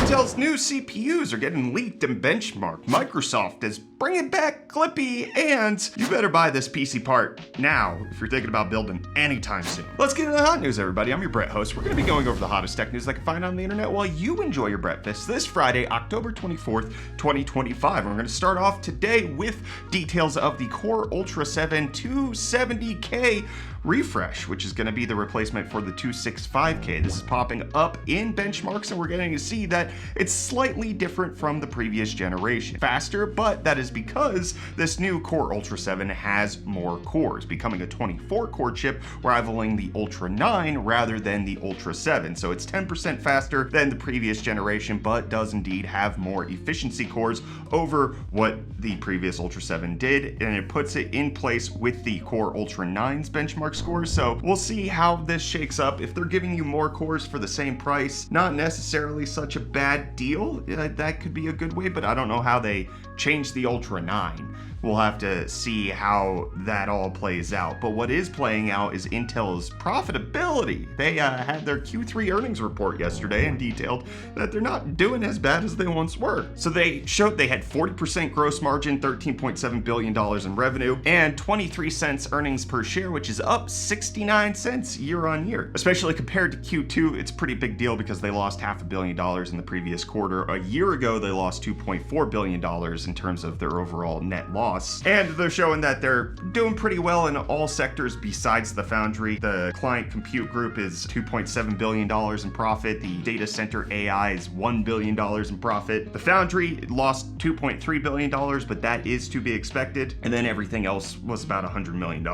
Intel's new CPUs are getting leaked and benchmarked. Microsoft is bringing back Clippy, and you better buy this PC part now if you're thinking about building anytime soon. Let's get into the hot news, everybody. I'm your Brett host. We're going to be going over the hottest tech news I can find on the internet while you enjoy your breakfast this Friday, October 24th, 2025. And we're going to start off today with details of the Core Ultra 7 270K refresh, which is going to be the replacement for the 265K. This is popping up in benchmarks, and we're getting to see that it's slightly different from the previous generation. Faster, but that is because this new Core Ultra 7 has more cores, becoming a 24-core chip, rivaling the Ultra 9 rather than the Ultra 7. So it's 10% faster than the previous generation, but does indeed have more efficiency cores over what the previous Ultra 7 did, and it puts it in place with the Core Ultra 9's benchmark scores. So we'll see how this shakes up. If they're giving you more cores for the same price, not necessarily such a bad deal. That could be a good way, but I don't know how they changed the Ultra 9. We'll have to see how that all plays out. But what is playing out is Intel's profitability. They had their Q3 earnings report yesterday and detailed that they're not doing as bad as they once were. So they showed they had 40% gross margin, $13.7 billion in revenue, and 23 cents earnings per share, which is up 69 cents year on year. Especially compared to Q2, it's a pretty big deal because they lost $500 million in the previous quarter. A year ago, they lost $2.4 billion in terms of their overall net loss. And they're showing that they're doing pretty well in all sectors besides the foundry. The client compute group is $2.7 billion in profit. The data center AI is $1 billion in profit. The foundry lost $2.3 billion, but that is to be expected. And then everything else was about $100 million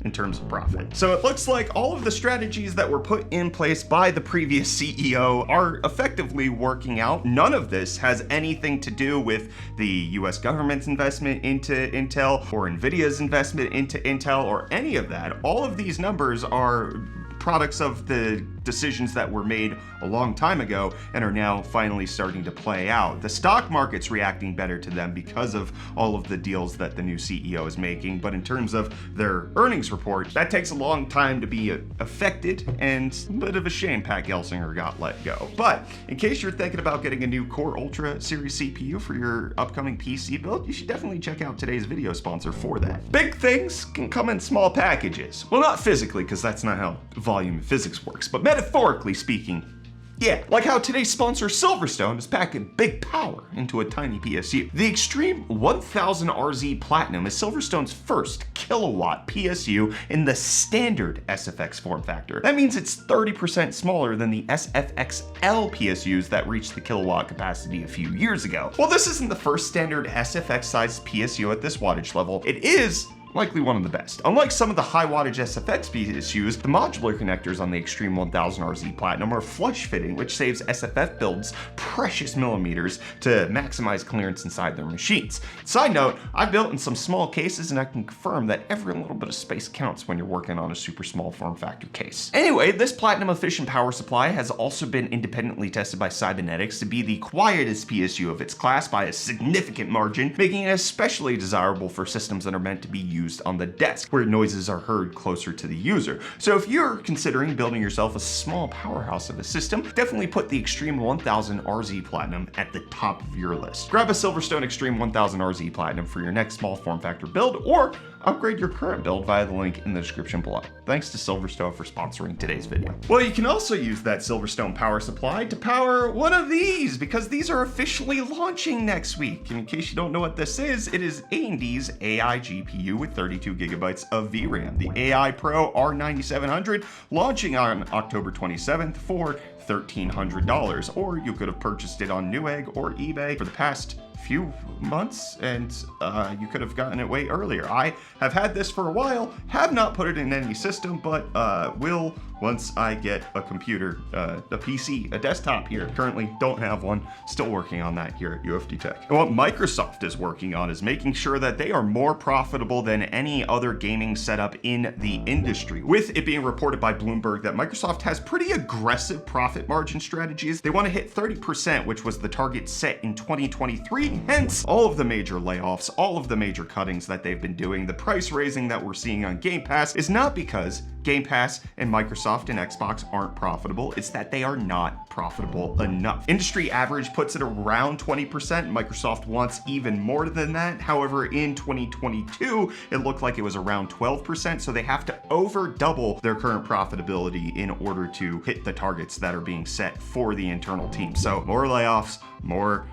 in terms of profit. So it looks like all of the strategies that were put in place by the previous CEO are effectively working out. None of this has anything to do with the US government's investment into Intel or Nvidia's investment into Intel or any of that. All of these numbers are products of the decisions that were made a long time ago and are now finally starting to play out. The stock market's reacting better to them because of all of the deals that the new CEO is making, but in terms of their earnings report, that takes a long time to be affected, and a bit of a shame Pat Gelsinger got let go. But in case you're thinking about getting a new Core Ultra series CPU for your upcoming PC build, you should definitely check out today's video sponsor for that. Big things can come in small packages. Well, not physically, because that's not how volume of physics works, but metaphorically speaking, yeah, like how today's sponsor Silverstone is packing big power into a tiny PSU. The Extreme 1000RZ Platinum is Silverstone's first kilowatt PSU in the standard SFX form factor. That means it's 30% smaller than the SFXL PSUs that reached the kilowatt capacity a few years ago. While this isn't the first standard SFX sized PSU at this wattage level, it is likely one of the best. Unlike some of the high wattage SFX PSUs, the modular connectors on the Extreme 1000RZ Platinum are flush fitting, which saves SFF builds precious millimeters to maximize clearance inside their machines. Side note, I built in some small cases, and I can confirm that every little bit of space counts when you're working on a super small form factor case. Anyway, this platinum efficient power supply has also been independently tested by Cybernetics to be the quietest PSU of its class by a significant margin, making it especially desirable for systems that are meant to be used on the desk, where noises are heard closer to the user. So if you're considering building yourself a small powerhouse of a system, definitely put the Extreme 1000RZ Platinum at the top of your list. Grab a Silverstone Extreme 1000RZ Platinum for your next small form factor build, or upgrade your current build via the link in the description below. Thanks to Silverstone for sponsoring today's video. Well, you can also use that Silverstone power supply to power one of these, because these are officially launching next week. And in case you don't know what this is, it is AMD's AI GPU with 32 gigabytes of VRAM, the AI Pro R9700, launching on October 27th for $1,300, or you could have purchased it on Newegg or eBay for the past few months, and you could have gotten it way earlier. I have had this for a while, have not put it in any system, but will once I get a computer, a PC, a desktop here. Currently don't have one, still working on that here at UFD Tech. And what Microsoft is working on is making sure that they are more profitable than any other gaming setup in the industry. With it being reported by Bloomberg that Microsoft has pretty aggressive profit margin strategies. They want to hit 30%, which was the target set in 2023, hence all of the major layoffs, all of the major cuttings that they've been doing. The price raising that we're seeing on Game Pass is not because Game Pass and Microsoft and Xbox aren't profitable, it's that they are not profitable. profitable enough. Industry average puts it around 20%. Microsoft wants even more than that. However, in 2022, it looked like it was around 12%, so they have to over double their current profitability in order to hit the targets that are being set for the internal team. So more layoffs, more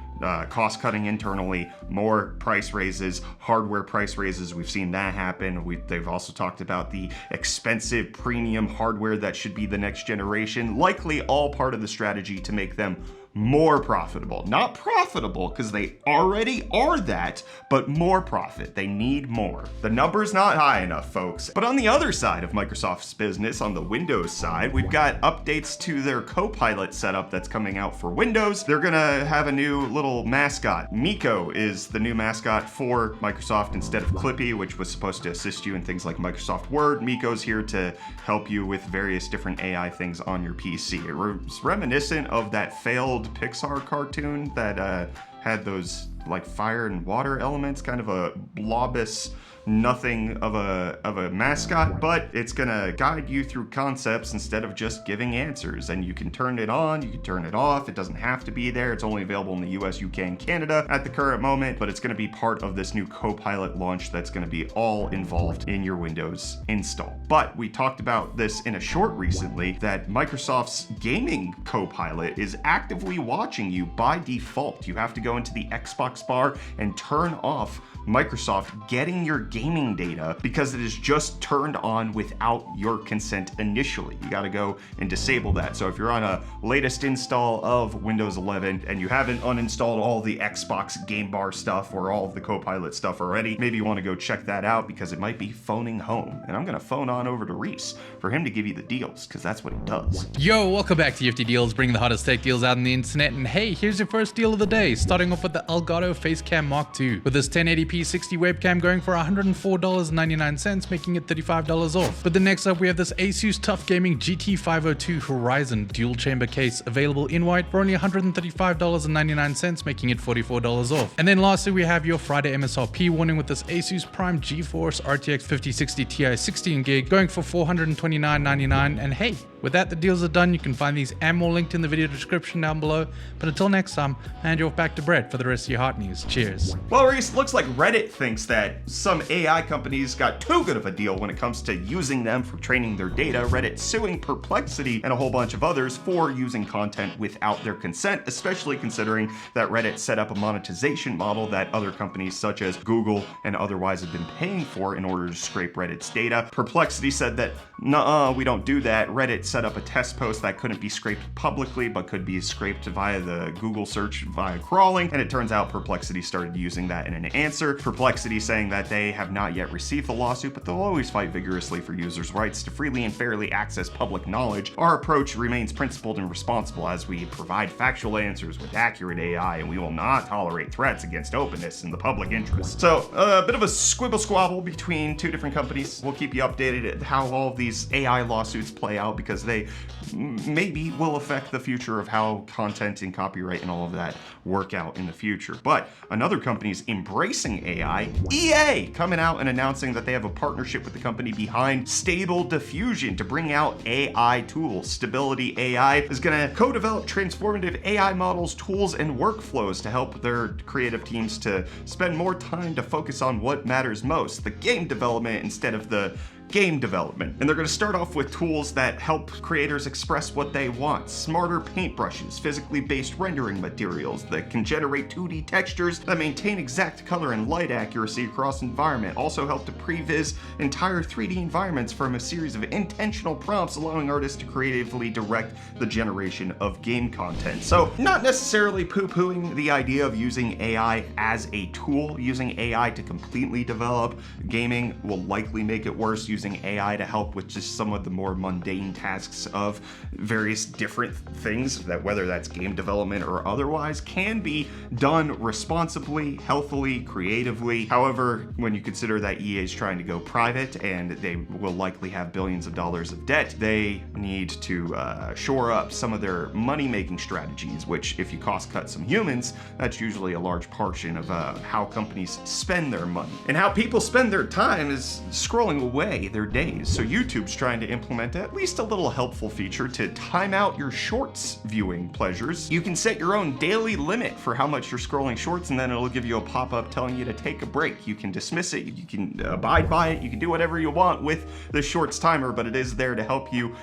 cost cutting internally, more price raises, hardware price raises. We've seen that happen. They've also talked about the expensive premium hardware that should be the next generation, likely all part of the strategy to make them more profitable. Not profitable, because they already are that, but more profit. They need more. The number's not high enough, folks. But on the other side of Microsoft's business, on the Windows side, we've got updates to their Copilot setup that's coming out for Windows. They're gonna have a new little mascot. Mico is the new mascot for Microsoft instead of Clippy, which was supposed to assist you in things like Microsoft Word. Mico's here to help you with various different AI things on your PC. It was reminiscent of that failed Pixar cartoon that had those like fire and water elements, kind of a blobous nothing of a mascot, but it's gonna guide you through concepts instead of just giving answers. And you can turn it on, you can turn it off. It doesn't have to be there. It's only available in the US, UK, and Canada at the current moment, but it's gonna be part of this new Copilot launch that's gonna be all involved in your Windows install. But we talked about this in a short recently, that Microsoft's gaming Copilot is actively watching you by default. You have to go into the Xbox bar and turn off Microsoft getting your gaming data because it is just turned on without your consent initially. You gotta go and disable that. So if you're on a latest install of Windows 11 and you haven't uninstalled all the Xbox game bar stuff or all of the Copilot stuff already, maybe you wanna go check that out because it might be phoning home. And I'm gonna phone on over to Reece for him to give you the deals, because that's what he does. Yo, welcome back to UFD Deals, bringing the hottest tech deals out on the internet. And hey, here's your first deal of the day, starting off with the Elgato Facecam Mark II. With this 1080p 60 webcam going for $104.99, making it $35 off. But then next up we have this Asus Tough Gaming GT502 Horizon dual chamber case, available in white for only $135.99, making it $44 off. And then lastly we have your Friday MSRP warning with this Asus Prime GeForce RTX 5060 Ti 16GB going for $429.99. And hey, with that, the deals are done. You can find these and more linked in the video description down below. But until next time, I hand you off back to Brett for the rest of your hot news. Cheers. Well, Reece, looks like Reddit thinks that some AI companies got too good of a deal when it comes to using them for training their data. Reddit suing Perplexity and a whole bunch of others for using content without their consent, especially considering that Reddit set up a monetization model that other companies such as Google and otherwise have been paying for in order to scrape Reddit's data. Perplexity said that, nuh-uh, we don't do that. Reddit set up a test post that couldn't be scraped publicly, but could be scraped via the Google search via crawling. And it turns out Perplexity started using that in an answer. Perplexity saying that they have not yet received the lawsuit, but they'll always fight vigorously for users' rights to freely and fairly access public knowledge. Our approach remains principled and responsible as we provide factual answers with accurate AI, and we will not tolerate threats against openness in the public interest. So a bit of a squibble squabble between two different companies. We'll keep you updated at how all of these AI lawsuits play out, because they maybe will affect the future of how content and copyright and all of that work out in the future. But another company's embracing AI, EA, coming out and announcing that they have a partnership with the company behind Stable Diffusion to bring out AI tools. Stability AI is going to co-develop transformative AI models, tools, and workflows to help their creative teams to spend more time to focus on what matters most, the game development instead of the game development. And they're going to start off with tools that help creators express what they want. Smarter paintbrushes, physically based rendering materials that can generate 2D textures that maintain exact color and light accuracy across environment. Also help to previs entire 3D environments from a series of intentional prompts, allowing artists to creatively direct the generation of game content. So not necessarily poo-pooing the idea of using AI as a tool. Using AI to completely develop gaming will likely make it worse. Using AI to help with just some of the more mundane tasks of various different things, that whether that's game development or otherwise, can be done responsibly, healthily, creatively. However, when you consider that EA is trying to go private and they will likely have billions of dollars of debt, they need to shore up some of their money-making strategies, which if you cost cut some humans, that's usually a large portion of how companies spend their money. And how people spend their time is scrolling away delay their days. So YouTube's trying to implement at least a little helpful feature to time out your shorts viewing pleasures. You can set your own daily limit for how much you're scrolling shorts, and then it'll give you a pop-up telling you to take a break. You can dismiss it, you can abide by it, you can do whatever you want with the shorts timer, but it is there to help you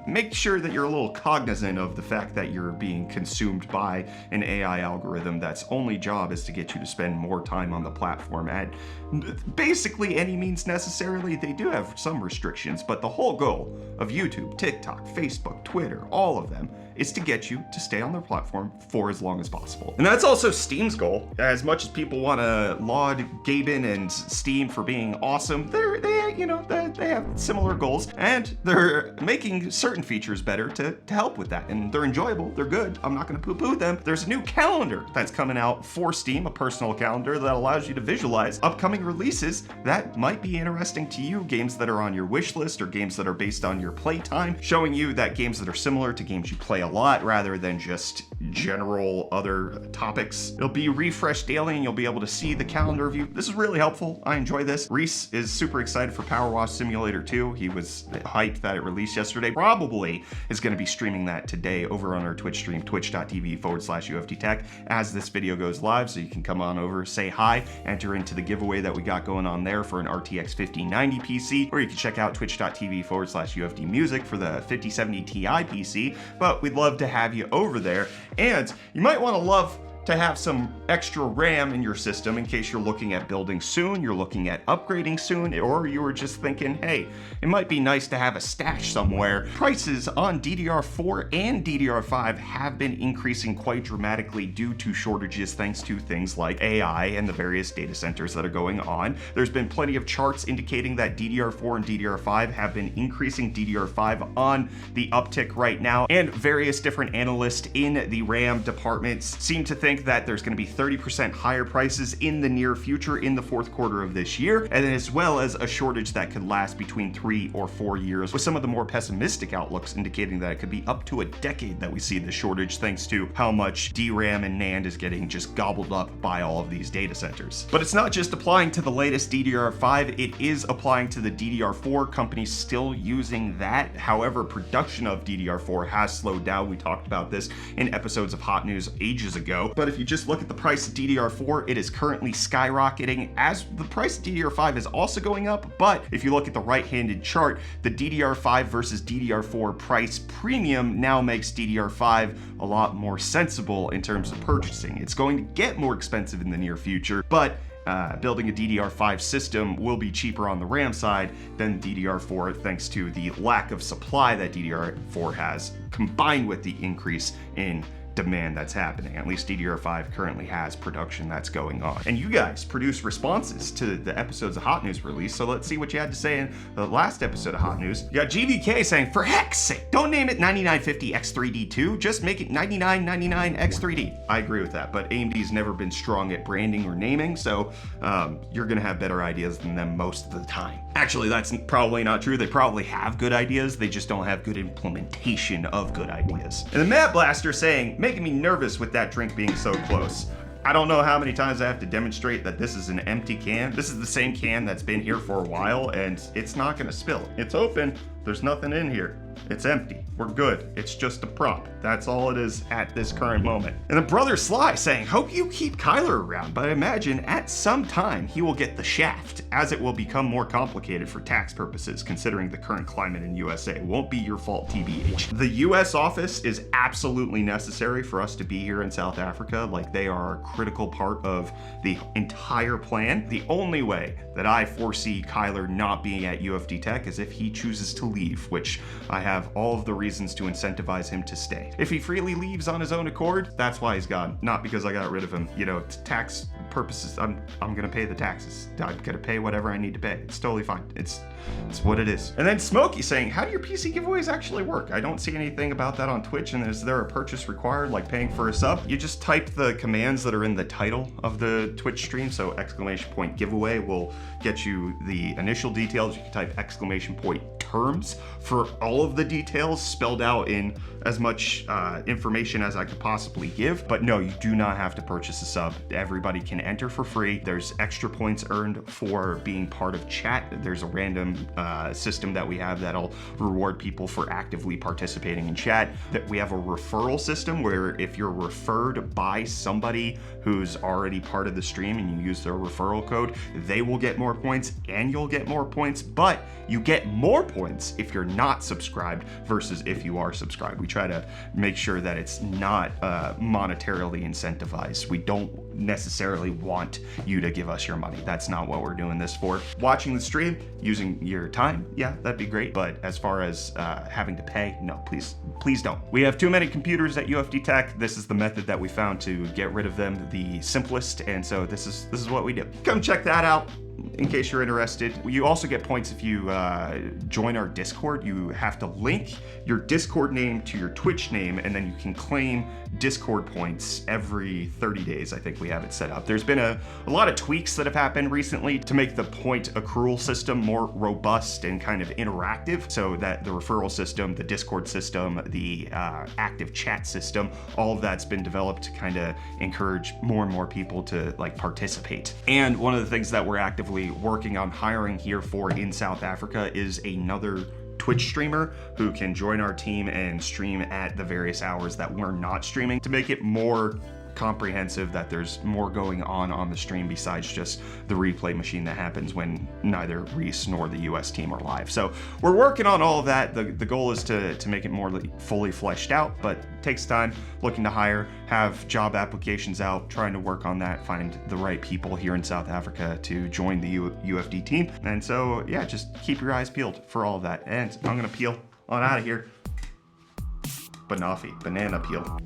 make sure that you're a little cognizant of the fact that you're being consumed by an AI algorithm that's only job is to get you to spend more time on the platform at basically any means necessarily. They do have some restrictions, but the whole goal of YouTube, TikTok, Facebook, Twitter, all of them is to get you to stay on their platform for as long as possible. And that's also Steam's goal. As much as people want to laud Gaben and Steam for being awesome, they have similar goals, and they're making certain features better to help with that. And they're enjoyable, they're good. I'm not going to poo-poo them. There's a new calendar that's coming out for Steam, a personal calendar that allows you to visualize upcoming releases that might be interesting to you, games that are on your wish list or games that are based on your playtime, showing you that games that are similar to games you play a lot rather than just general other topics. It'll be refreshed daily and you'll be able to see the calendar view. This is really helpful. I enjoy this. Reece is super excited for Power Wash Simulator 2. He was hyped that it released yesterday. Probably is going to be streaming that today over on our Twitch stream, twitch.tv/UFD Tech, as this video goes live. So you can come on over, say hi, enter into the giveaway that we got going on there for an RTX 5090 PC, or you can check out twitch.tv/UFD Music for the 5070 Ti PC. But we'd love to have you over there, and you might want to love to have some extra RAM in your system in case you're looking at building soon, you're looking at upgrading soon, or you were just thinking, hey, it might be nice to have a stash somewhere. Prices on DDR4 and DDR5 have been increasing quite dramatically due to shortages thanks to things like AI and the various data centers that are going on. There's been plenty of charts indicating that DDR4 and DDR5 have been increasing, DDR5 on the uptick right now, and various different analysts in the RAM departments seem to think that there's going to be 30% higher prices in the near future in the fourth quarter of this year, and as well as a shortage that could last between 3 or 4 years, with some of the more pessimistic outlooks indicating that it could be up to a decade that we see the shortage thanks to how much DRAM and NAND is getting just gobbled up by all of these data centers. But it's not just applying to the latest DDR5, it is applying to the DDR4. Companies still using that. However, production of DDR4 has slowed down. We talked about this in episodes of Hot News ages ago. But if you just look at the price of DDR4, it is currently skyrocketing, as the price of DDR5 is also going up. But if you look at the right-handed chart, the DDR5 versus DDR4 price premium now makes DDR5 a lot more sensible in terms of purchasing. It's going to get more expensive in the near future, but building a DDR5 system will be cheaper on the RAM side than DDR4 thanks to the lack of supply that DDR4 has, combined with the increase in demand that's happening. At least DDR5 currently has production that's going on. And you guys produce responses to the episodes of Hot News release, so let's see what you had to say in the last episode of Hot News. You got GVK saying, for heck's sake, don't name it 9950X3D2, just make it 9999X3D. I agree with that, but AMD's never been strong at branding or naming, so you're gonna have better ideas than them most of the time. Actually, that's probably not true. They probably have good ideas, they just don't have good implementation of good ideas. And the Mad Blaster saying, making me nervous with that drink being so close. I don't know how many times I have to demonstrate that this is an empty can. This is the same can that's been here for a while, and it's not gonna spill. It's open, there's nothing in here. It's empty. We're good. It's just a prop. That's all it is at this current moment. And then Brother Sly saying, hope you keep Kyler around, but I imagine at some time he will get the shaft, as it will become more complicated for tax purposes, considering the current climate in USA. Won't be your fault, TBH. The US office is absolutely necessary for us to be here in South Africa. Like, they are a critical part of the entire plan. The only way that I foresee Kyler not being at UFD Tech is if he chooses to leave, which I have all of the reasons to incentivize him to stay. If he freely leaves on his own accord, that's why he's gone. Not because I got rid of him. You know, tax purposes, I'm gonna pay the taxes. I'm gonna pay whatever I need to pay. It's totally fine. It's what it is. And then Smokey saying, how do your PC giveaways actually work? I don't see anything about that on Twitch, and is there a purchase required, like paying for a sub? You just type the commands that are in the title of the Twitch stream, so !giveaway will get you the initial details. You can type !2 terms for all of the details spelled out in as much information as I could possibly give. But no, you do not have to purchase a sub. Everybody can enter for free. There's extra points earned for being part of chat. There's a random system that we have that'll reward people for actively participating in chat. That we have a referral system where if you're referred by somebody who's already part of the stream and you use their referral code, they will get more points and you'll get more points, but you get more points if you're not subscribed versus if you are subscribed. We try to make sure that it's not monetarily incentivized. We don't necessarily want you to give us your money. That's not what we're doing this for. Watching the stream, using your time, yeah, that'd be great. But as far as having to pay, no, please don't. We have too many computers at UFD Tech. This is the method that we found to get rid of them the simplest, and so this is what we do. Come check that out in case you're interested. You also get points if you join our Discord. You have to link your Discord name to your Twitch name, and then you can claim Discord points every 30 days. I think we have it set up. There's been a lot of tweaks that have happened recently to make the point accrual system more robust and kind of interactive, so that the referral system, the Discord system, the active chat system, all of that's been developed to kind of encourage more and more people to like participate. And one of the things that we're actively working on hiring here for in South Africa is another Twitch streamer who can join our team and stream at the various hours that we're not streaming, to make it more comprehensive, that there's more going on the stream besides just the replay machine that happens when neither Reece nor the US team are live. So we're working on all of that. The goal is to make it more fully fleshed out, but it takes time. Looking to hire, have job applications out, trying to work on that, find the right people here in South Africa to join the UFD team. And so yeah, just keep your eyes peeled for all of that. And I'm gonna peel on out of here. Banafi, banana peel.